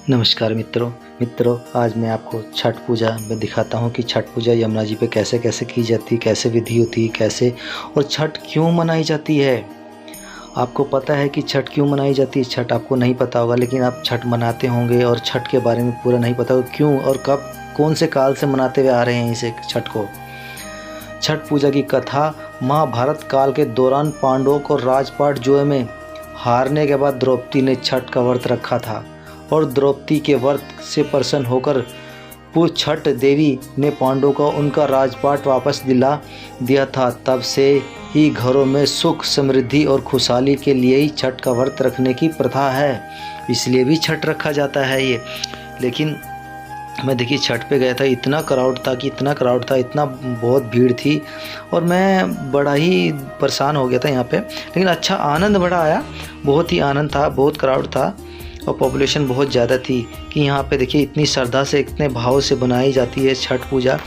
नमस्कार मित्रों, आज मैं आपको छठ पूजा में दिखाता हूँ कि छठ पूजा यमुना जी पे कैसे कैसे की जाती है, कैसे विधि होती है, कैसे और छठ क्यों मनाई जाती है। आपको पता है कि छठ क्यों मनाई जाती है? छठ आपको नहीं पता होगा, लेकिन आप छठ मनाते होंगे और छठ के बारे में पूरा नहीं पता होगा क्यों और कब, कौन से काल से मनाते हुए आ रहे हैं इसे छठ को। छठ पूजा की कथा महाभारत काल के दौरान पांडवों को राजपाट जुए में हारने के बाद द्रौपदी ने छठ का व्रत रखा था और द्रौपदी के व्रत से प्रसन्न होकर छठ देवी ने पांडवों को उनका राजपाट वापस दिला दिया था। तब से ही घरों में सुख समृद्धि और खुशहाली के लिए ही छठ का व्रत रखने की प्रथा है, इसलिए भी छठ रखा जाता है ये। लेकिन मैं देखिए छठ पे गया था, इतना क्राउड था, इतना बहुत भीड़ थी और मैं बड़ा ही परेशान हो गया था यहाँ पे। लेकिन अच्छा आनंद बड़ा आया, बहुत ही आनंद था, बहुत क्राउड था और पॉपुलेशन बहुत ज़्यादा थी कि यहाँ पे देखिए इतनी श्रद्धा से, इतने भाव से बनाई जाती है छठ पूजा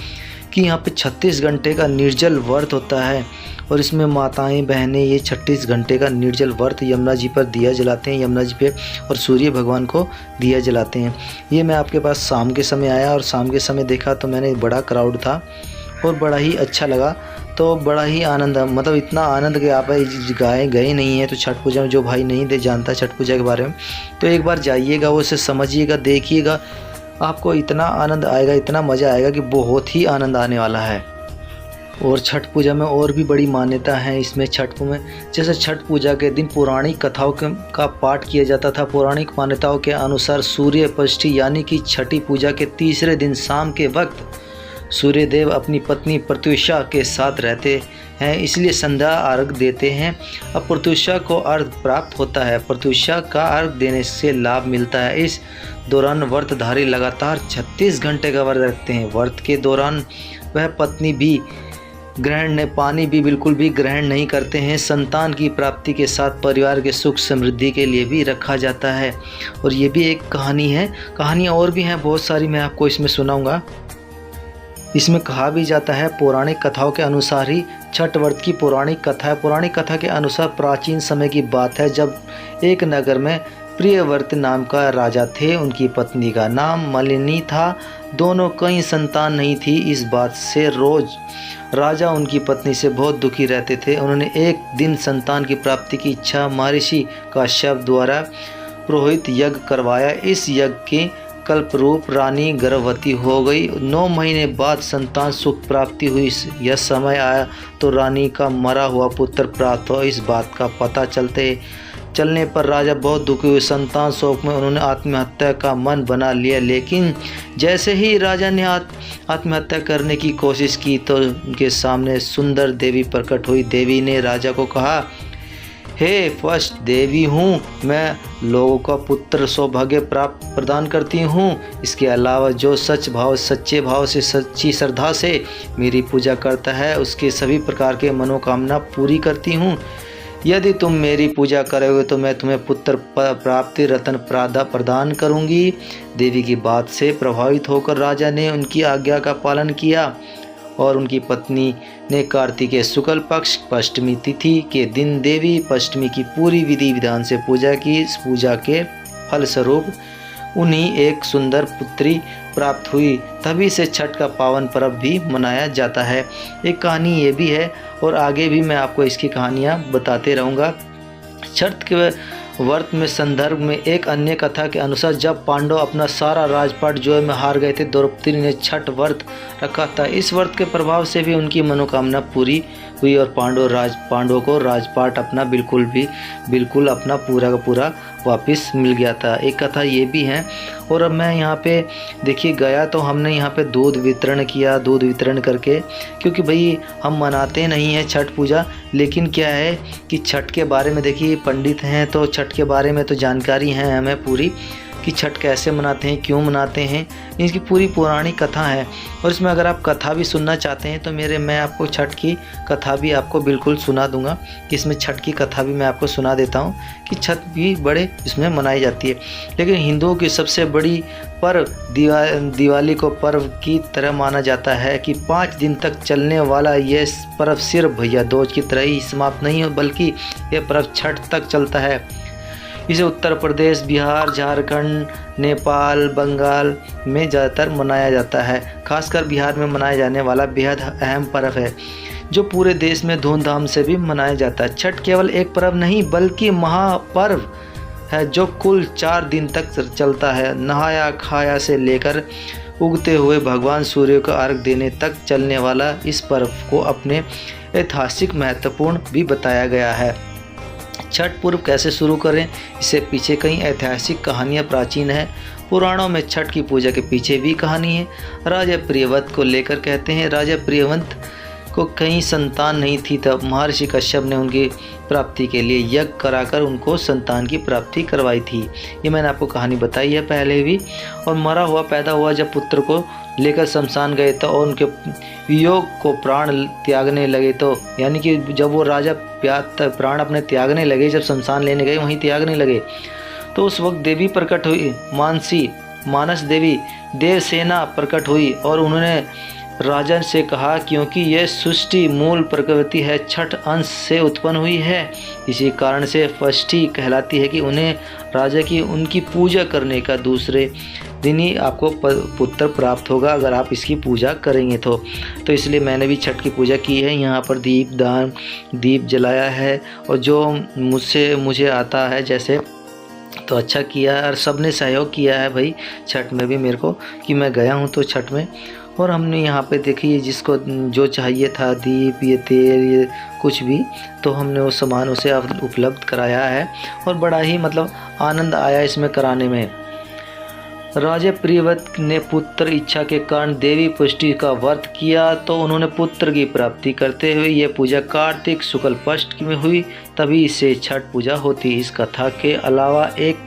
कि यहाँ पे 36 घंटे का निर्जल व्रत होता है और इसमें माताएं बहनें ये 36 घंटे का निर्जल व्रत यमुना जी पर दिया जलाते हैं, यमुना जी पे, और सूर्य भगवान को दिया जलाते हैं। ये मैं आपके पास शाम के समय आया और शाम के समय देखा तो मैंने बड़ा क्राउड था और बड़ा ही अच्छा लगा। तो बड़ा ही आनंद, मतलब इतना आनंद कि आप गए नहीं हैं तो छठ पूजा में, जो भाई नहीं दे जानता छठ पूजा के बारे में, तो एक बार जाइएगा, वो उसे समझिएगा, देखिएगा, आपको इतना आनंद आएगा, इतना मज़ा आएगा कि बहुत ही आनंद आने वाला है। और छठ पूजा में और भी बड़ी मान्यता है इसमें छठ में। जैसे छठ पूजा के दिन पौराणिक कथाओं का पाठ किया जाता था। पौराणिक मान्यताओं के अनुसार सूर्य षष्ठी यानी कि छठी पूजा के तीसरे दिन शाम के वक्त सूर्यदेव अपनी पत्नी प्रत्युषा के साथ रहते हैं, इसलिए संध्या अर्घ देते हैं। अब प्रत्युषा को अर्घ प्राप्त होता है, प्रत्युषा का अर्घ देने से लाभ मिलता है। इस दौरान व्रतधारी लगातार 36 घंटे का व्रत रखते हैं। व्रत के दौरान वह पत्नी भी पानी भी बिल्कुल भी ग्रहण नहीं करते हैं। संतान की प्राप्ति के साथ परिवार के सुख समृद्धि के लिए भी रखा जाता है। और ये भी एक कहानी है, कहानियाँ और भी हैं बहुत सारी, मैं आपको इसमें सुनाऊँगा। इसमें कहा भी जाता है, पौराणिक कथाओं के अनुसार ही छठ व्रत की पौराणिक कथा है। पौराणिक कथा के अनुसार प्राचीन समय की बात है, जब एक नगर में प्रियव्रत नाम का राजा थे। उनकी पत्नी का नाम मलिनी था। दोनों कई संतान नहीं थी। इस बात से रोज राजा उनकी पत्नी से बहुत दुखी रहते थे। उन्होंने एक दिन संतान की प्राप्ति की इच्छा महर्षि काश्यप द्वारा पुरोहित यज्ञ करवाया। इस यज्ञ के कल्परूप रानी गर्भवती हो गई। 9 महीने बाद संतान सुख प्राप्ति हुई। यह समय आया तो रानी का मरा हुआ पुत्र प्राप्त हुआ। इस बात का पता चलने पर राजा बहुत दुखी हुए। संतान शोक में उन्होंने आत्महत्या का मन बना लिया। लेकिन जैसे ही राजा ने आत्महत्या करने की कोशिश की तो उनके सामने सुंदर देवी प्रकट हुई। देवी ने राजा को कहा, हे फर्स्ट देवी हूँ, मैं लोगों का पुत्र सौभाग्य प्राप्त प्रदान करती हूँ। इसके अलावा जो सच्चे भाव से, सच्ची श्रद्धा से मेरी पूजा करता है, उसके सभी प्रकार के मनोकामना पूरी करती हूँ। यदि तुम मेरी पूजा करोगे तो मैं तुम्हें पुत्र प्राप्ति रत्न प्रदान करूँगी। देवी की बात से प्रभावित होकर राजा ने उनकी आज्ञा का पालन किया और उनकी पत्नी ने कार्तिकेय शुक्ल पक्ष अष्टमी तिथि के दिन देवी अष्टमी की पूरी विधि विधान से पूजा की। इस पूजा के फलस्वरूप उन्हें एक सुंदर पुत्री प्राप्त हुई। तभी से छठ का पावन पर्व भी मनाया जाता है। एक कहानी ये भी है और आगे भी मैं आपको इसकी कहानियाँ बताते रहूँगा। छठ के व्रत में संदर्भ में एक अन्य कथा के अनुसार जब पांडव अपना सारा राजपाट जुए में हार गए थे, द्रौपदी ने छठ व्रत रखा था। इस व्रत के प्रभाव से भी उनकी मनोकामना पूरी हुई और पांडवों को राजपाट अपना बिल्कुल अपना पूरा का पूरा वापस मिल गया था। एक कथा ये भी है। और अब मैं यहाँ पे देखिए गया तो हमने यहाँ पे दूध वितरण किया। दूध वितरण करके, क्योंकि भाई हम मनाते नहीं हैं छठ पूजा, लेकिन क्या है कि छठ के बारे में देखिए पंडित हैं तो छठ के बारे में तो जानकारी है हमें पूरी कि छठ कैसे मनाते हैं, क्यों मनाते हैं, इसकी पूरी पौराणिक कथा है। और इसमें अगर आप कथा भी सुनना चाहते हैं तो मैं आपको छठ की कथा भी आपको बिल्कुल सुना दूंगा। इसमें छठ की कथा भी मैं आपको सुना देता हूं कि छठ भी बड़े इसमें मनाई जाती है। लेकिन हिंदुओं की सबसे बड़ी पर्व दिवाली को पर्व की तरह माना जाता है कि 5 दिन तक चलने वाला ये पर्व सिर्फ भैया दूज की तरह ही समाप्त नहीं हो, बल्कि ये पर्व छठ तक चलता है। इसे उत्तर प्रदेश, बिहार, झारखंड, नेपाल, बंगाल में ज़्यादातर मनाया जाता है। खासकर बिहार में मनाया जाने वाला बेहद अहम पर्व है जो पूरे देश में धूमधाम से भी मनाया जाता है। छठ केवल एक पर्व नहीं बल्कि महापर्व है जो कुल 4 दिन तक चलता है। नहाया खाया से लेकर उगते हुए भगवान सूर्य को अर्घ देने तक चलने वाला इस पर्व को अपने ऐतिहासिक महत्वपूर्ण भी बताया गया है। छठ पर्व कैसे शुरू करें, इससे पीछे कई ऐतिहासिक कहानियाँ प्राचीन हैं। पुराणों में छठ की पूजा के पीछे भी कहानी है। राजा प्रियव्रत को लेकर कहते हैं, राजा प्रियव्रत को कहीं संतान नहीं थी, तब महर्षि कश्यप ने उनकी प्राप्ति के लिए यज्ञ कराकर उनको संतान की प्राप्ति करवाई थी। ये मैंने आपको कहानी बताई है पहले भी। और मरा हुआ पैदा हुआ जब पुत्र को लेकर शमशान गए तो और उनके वियोग को प्राण त्यागने लगे, तो यानी कि जब वो राजा प्राण अपने त्यागने लगे, जब शमशान लेने गए वहीं त्यागने लगे, तो उस वक्त देवी प्रकट हुई, मानस देवी देवसेना प्रकट हुई और उन्होंने राजा से कहा, क्योंकि यह सृष्टि मूल प्रकृति है, छठ अंश से उत्पन्न हुई है, इसी कारण से षष्ठी कहलाती है कि उन्हें राजा की उनकी पूजा करने का दूसरे दिन ही आपको पुत्र प्राप्त होगा अगर आप इसकी पूजा करेंगे तो इसलिए मैंने भी छठ की पूजा की है। यहाँ पर दीप जलाया है और जो मुझे आता है जैसे तो अच्छा किया है और सब ने सहयोग किया है भाई छठ में भी मेरे को, कि मैं गया हूँ तो छठ में। और हमने यहाँ पे देखिए जिसको जो चाहिए था, दीप, ये तेल, ये कुछ भी, तो हमने वो सामान उसे उपलब्ध कराया है और बड़ा ही मतलब आनंद आया इसमें कराने में। राजा प्रियव्रत ने पुत्र इच्छा के कारण देवी पुष्टि का व्रत किया तो उन्होंने पुत्र की प्राप्ति करते हुए यह पूजा कार्तिक शुक्ल पक्ष में हुई, तभी इससे छठ पूजा होती। इस कथा के अलावा एक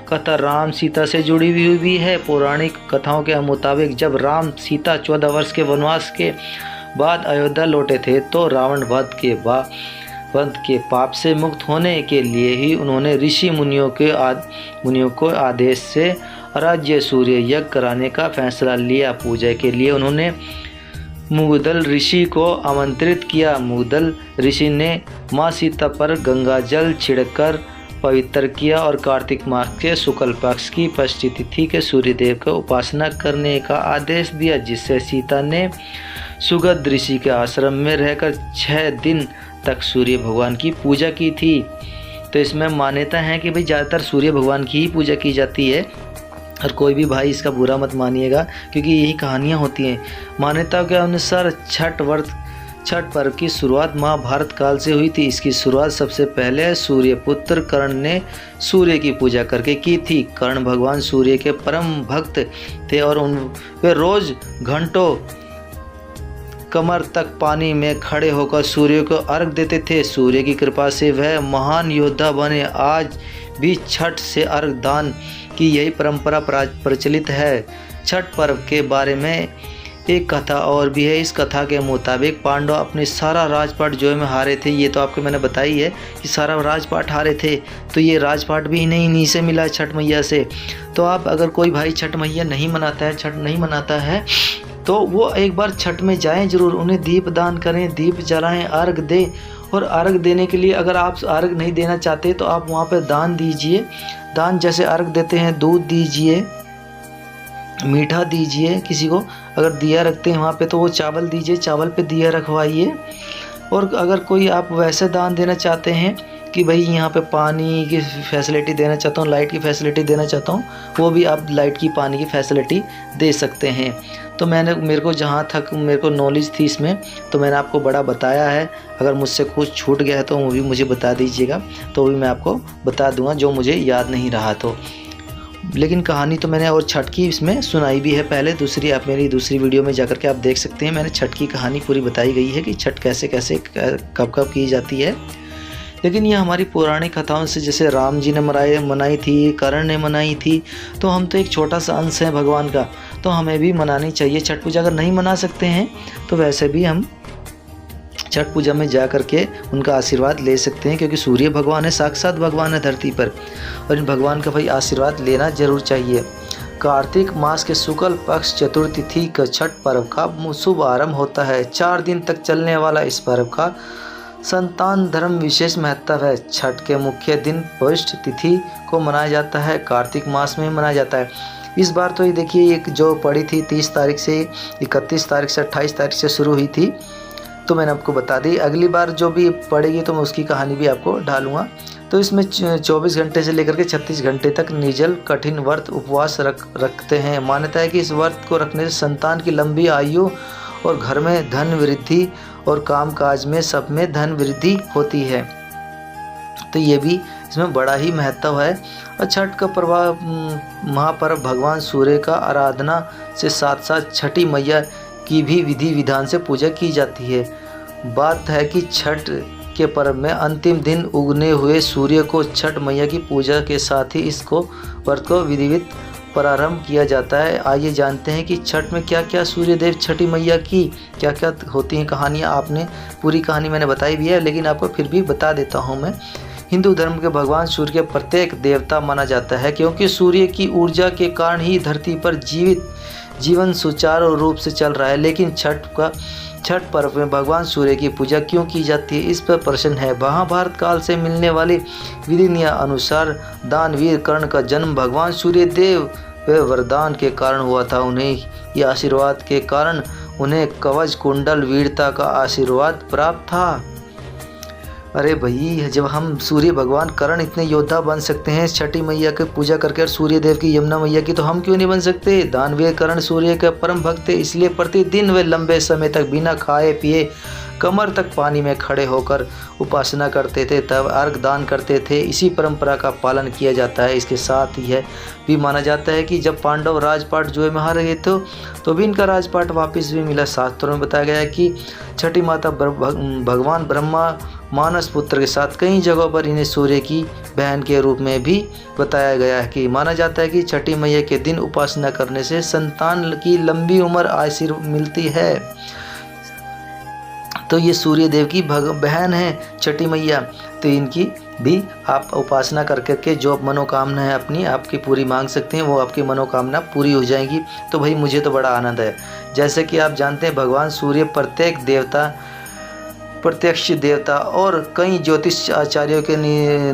कथा राम सीता से जुड़ी हुई भी है। पौराणिक कथाओं के मुताबिक जब राम सीता 14 वर्ष के वनवास के बाद अयोध्या लौटे थे तो रावण वध के पाप से मुक्त होने के लिए ही उन्होंने ऋषि मुनियों को आदेश से राज्य सूर्य यज्ञ कराने का फैसला लिया। पूजा के लिए उन्होंने मुगदल ऋषि को आमंत्रित किया। मुगदल ऋषि ने माँ सीता पर गंगा जल छिड़कर पवित्र किया और कार्तिक मास के शुक्ल पक्ष की षष्ठी तिथि के सूर्यदेव को उपासना करने का आदेश दिया, जिससे सीता ने सुगद ऋषि के आश्रम में रहकर 6 दिन तक सूर्य भगवान की पूजा की थी। तो इसमें मान्यता है कि भाई ज़्यादातर सूर्य भगवान की ही पूजा की जाती है और कोई भी भाई इसका बुरा मत मानिएगा क्योंकि यही कहानियाँ होती हैं। मान्यताओं के अनुसार छठ पर्व की शुरुआत महाभारत काल से हुई थी। इसकी शुरुआत सबसे पहले सूर्यपुत्र कर्ण ने सूर्य की पूजा करके की थी। कर्ण भगवान सूर्य के परम भक्त थे और वे रोज घंटों कमर तक पानी में खड़े होकर सूर्य को अर्घ देते थे। सूर्य की कृपा से वह महान योद्धा बने। आज भी छठ से अर्घ दान की यही परंपरा प्रचलित है। छठ पर्व के बारे में एक कथा और भी है। इस कथा के मुताबिक पांडव अपने सारा राजपाट जो में हारे थे। ये तो आपको मैंने बताई है कि सारा राजपाट हारे थे, तो ये राजपाट भी इन्हीं से मिला छठ मैया से। तो आप अगर कोई भाई छठ मैया नहीं मनाता है तो वो एक बार छठ में जाएं ज़रूर, उन्हें दीप दान करें, दीप जलाएं, अर्घ दें। और अर्घ देने के लिए अगर आप अर्घ नहीं देना चाहते तो आप वहाँ पर दान दीजिए। दान जैसे अर्घ देते हैं, दूध दीजिए, मीठा दीजिए, किसी को अगर दिया रखते हैं वहाँ पे तो वो चावल दीजिए, चावल पे दिया रखवाइए। और अगर कोई आप वैसे दान देना चाहते हैं कि भाई यहाँ पे पानी की फैसिलिटी देना चाहता हूँ, लाइट की फैसिलिटी देना चाहता हूँ, वो भी आप लाइट की पानी की फैसिलिटी दे सकते हैं। तो मेरे को जहाँ तक मेरे को नॉलेज थी इसमें तो मैंने आपको बड़ा बताया है। अगर मुझसे कुछ छूट गया है तो वो भी मुझे बता दीजिएगा, तो भी मैं आपको बता दूँगा जो मुझे याद नहीं रहा तो। लेकिन कहानी तो मैंने और छठ की इसमें सुनाई भी है पहले, आप मेरी दूसरी वीडियो में जाकर के आप देख सकते हैं। मैंने छठ की कहानी पूरी बताई गई है कि छठ कैसे कब की जाती है। लेकिन ये हमारी पौराणिक कथाओं से, जैसे राम जी ने मनाई थी, कर्ण ने मनाई थी, तो हम तो एक छोटा सा अंश है भगवान का, तो हमें भी मनानी चाहिए छठ पूजा। अगर नहीं मना सकते हैं तो वैसे भी हम छठ पूजा में जा कर के उनका आशीर्वाद ले सकते हैं, क्योंकि सूर्य भगवान है, साक्षात भगवान है धरती पर, और इन भगवान का भाई आशीर्वाद लेना जरूर चाहिए। कार्तिक मास के शुक्ल पक्ष चतुर्थी तिथि का छठ पर्व का शुभ आरंभ होता है। 4 दिन तक चलने वाला इस पर्व का संतान धर्म विशेष महत्व है। छठ के मुख्य दिन पवित्र तिथि को मनाया जाता है, कार्तिक मास में मनाया जाता है। इस बार तो ये देखिए एक जो पड़ी थी 30 तारीख से 31 तारीख से 28 तारीख से शुरू हुई थी, तो मैंने आपको बता दी। अगली बार जो भी पड़ेगी तो मैं उसकी कहानी भी आपको डालूँगा। तो इसमें 24 घंटे से लेकर के 36 घंटे तक निर्जल कठिन व्रत उपवास रखते हैं। मान्यता है कि इस व्रत को रखने से संतान की लंबी आयु और घर में धन वृद्धि और काम काज में सब में धन वृद्धि होती है। तो ये भी इसमें बड़ा ही महत्व है। और छठ का महापर्व भगवान सूर्य का आराधना से साथ साथ छठी मैया की भी विधि विधान से पूजा की जाती है। बात है कि छठ के पर्व में अंतिम दिन उगने हुए सूर्य को छठ मैया की पूजा के साथ ही इसको व्रत को विधिवत प्रारंभ किया जाता है। आइए जानते हैं कि छठ में क्या क्या सूर्य देव छठी मैया की क्या क्या होती हैं कहानियाँ। आपने पूरी कहानी मैंने बताई भी है, लेकिन आपको फिर भी बता देता हूँ मैं। हिंदू धर्म के भगवान सूर्य के प्रत्येक देवता माना जाता है, क्योंकि सूर्य की ऊर्जा के कारण ही धरती पर जीवन सुचारू रूप से चल रहा है। लेकिन छठ पर्व में भगवान सूर्य की पूजा क्यों की जाती है, इस पर प्रश्न है। महाभारत काल से मिलने वाले विधि अनुसार दानवीर कर्ण का जन्म भगवान सूर्य देव व वरदान के कारण हुआ था। उन्हें ये आशीर्वाद के कारण उन्हें कवच कुंडल वीरता का आशीर्वाद प्राप्त था। अरे भाई, जब हम सूर्य भगवान कर्ण इतने योद्धा बन सकते हैं छठी मैया की पूजा करके और सूर्य देव की यमुना मैया की, तो हम क्यों नहीं बन सकते। दानवीर कर्ण सूर्य के परम भक्त थे, इसलिए प्रतिदिन वे लंबे समय तक बिना खाए पिए कमर तक पानी में खड़े होकर उपासना करते थे, तब अर्घ दान करते थे। इसी परंपरा का पालन किया जाता है। इसके साथ यह भी माना जाता है कि जब पांडव राजपाट जुए में हार गए थे तो भी इनका राजपाट वापस भी मिला। शास्त्रों में बताया गया है कि छठी माता भगवान ब्रह्मा मानस पुत्र के साथ कई जगहों पर इन्हें सूर्य की बहन के रूप में भी बताया गया है। कि माना जाता है कि छठी मैया के दिन उपासना करने से संतान की लंबी उम्र आशीर्वाद मिलती है। तो ये सूर्य देव की बहन है छठी मैया, तो इनकी भी आप उपासना करके जो मनोकामना है अपनी आपकी पूरी मांग सकते हैं, वो आपकी मनोकामना पूरी हो जाएगी। तो भाई मुझे तो बड़ा आनंद है। जैसे कि आप जानते हैं भगवान सूर्य प्रत्यक्ष देवता और कई ज्योतिष आचार्यों के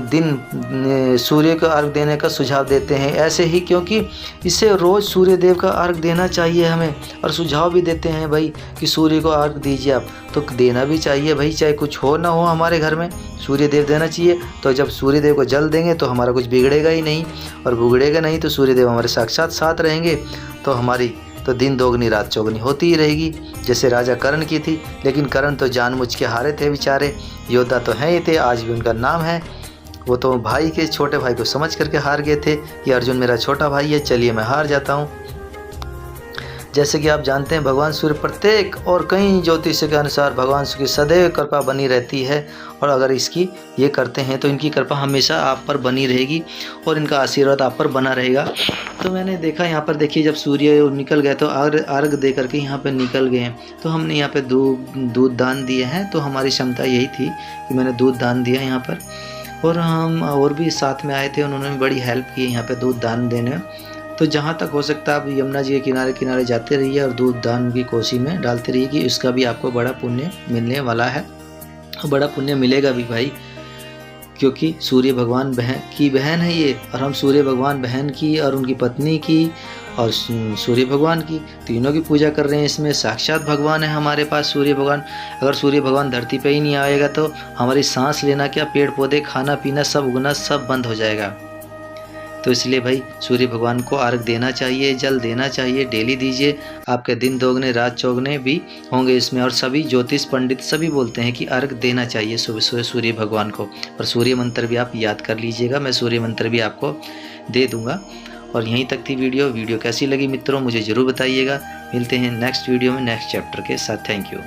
दिन सूर्य को अर्घ देने का सुझाव देते हैं। ऐसे ही क्योंकि इसे रोज़ सूर्य देव का अर्घ देना चाहिए हमें, और सुझाव भी देते हैं भाई कि सूर्य को अर्घ दीजिए आप, तो देना भी चाहिए भाई, चाहे कुछ हो ना हो हमारे घर में सूर्य देव देना चाहिए। तो जब सूर्य देव को जल देंगे तो हमारा कुछ बिगड़ेगा ही नहीं, और बिगड़ेगा नहीं तो सूर्य देव हमारे साक्षात साथ रहेंगे, तो हमारी तो दिन दोगुनी रात चौगुनी होती ही रहेगी। जैसे राजा कर्ण की थी, लेकिन कर्ण तो जानबूझ के हारे थे बेचारे, योद्धा तो हैं ही थे, आज भी उनका नाम है। वो तो भाई के छोटे भाई को समझ करके हार गए थे कि अर्जुन मेरा छोटा भाई है, चलिए मैं हार जाता हूँ। जैसे कि आप जानते हैं भगवान सूर्य प्रत्येक और कई ज्योतिष के अनुसार भगवान सूर्य की सदैव कृपा बनी रहती है, और अगर इसकी ये करते हैं तो इनकी कृपा हमेशा आप पर बनी रहेगी और इनका आशीर्वाद आप पर बना रहेगा। तो मैंने देखा यहाँ पर देखिए जब सूर्य निकल गए तो अर्घ दे करके यहाँ पर निकल गए हैं, तो हमने यहाँ पे दूध दान दिए हैं। तो हमारी क्षमता यही थी कि मैंने दूध दान दिया यहाँ पर, और हम और भी साथ में आए थे, उन्होंने भी बड़ी हेल्प की यहाँ पे दूध दान देने। तो जहाँ तक हो सकता है आप यमुना जी के किनारे किनारे जाते रहिए और दूध दान की कोशिश में डालते रहिए कि उसका भी आपको बड़ा पुण्य मिलने वाला है, और बड़ा पुण्य मिलेगा भी भाई, क्योंकि सूर्य भगवान की बहन है ये, और हम सूर्य भगवान बहन की और उनकी पत्नी की और सूर्य भगवान की तीनों की पूजा कर रहे हैं। इसमें साक्षात भगवान है हमारे पास सूर्य भगवान। अगर सूर्य भगवान धरती पे ही नहीं आएगा तो हमारी सांस लेना क्या, पेड़ पौधे खाना पीना सब उगना सब बंद हो जाएगा। तो इसलिए भाई सूर्य भगवान को अर्घ देना चाहिए, जल देना चाहिए, डेली दीजिए, आपके दिन दोगुने रात चौगुने भी होंगे इसमें। और सभी ज्योतिष पंडित सभी बोलते हैं कि अर्घ देना चाहिए सुबह सुबह सूर्य भगवान को। और सूर्य मंत्र भी आप याद कर लीजिएगा, मैं सूर्य मंत्र भी आपको दे दूंगा। और यहीं तक थी वीडियो कैसी लगी मित्रों मुझे ज़रूर बताइएगा। मिलते हैं नेक्स्ट वीडियो में नेक्स्ट चैप्टर के साथ। Thank you.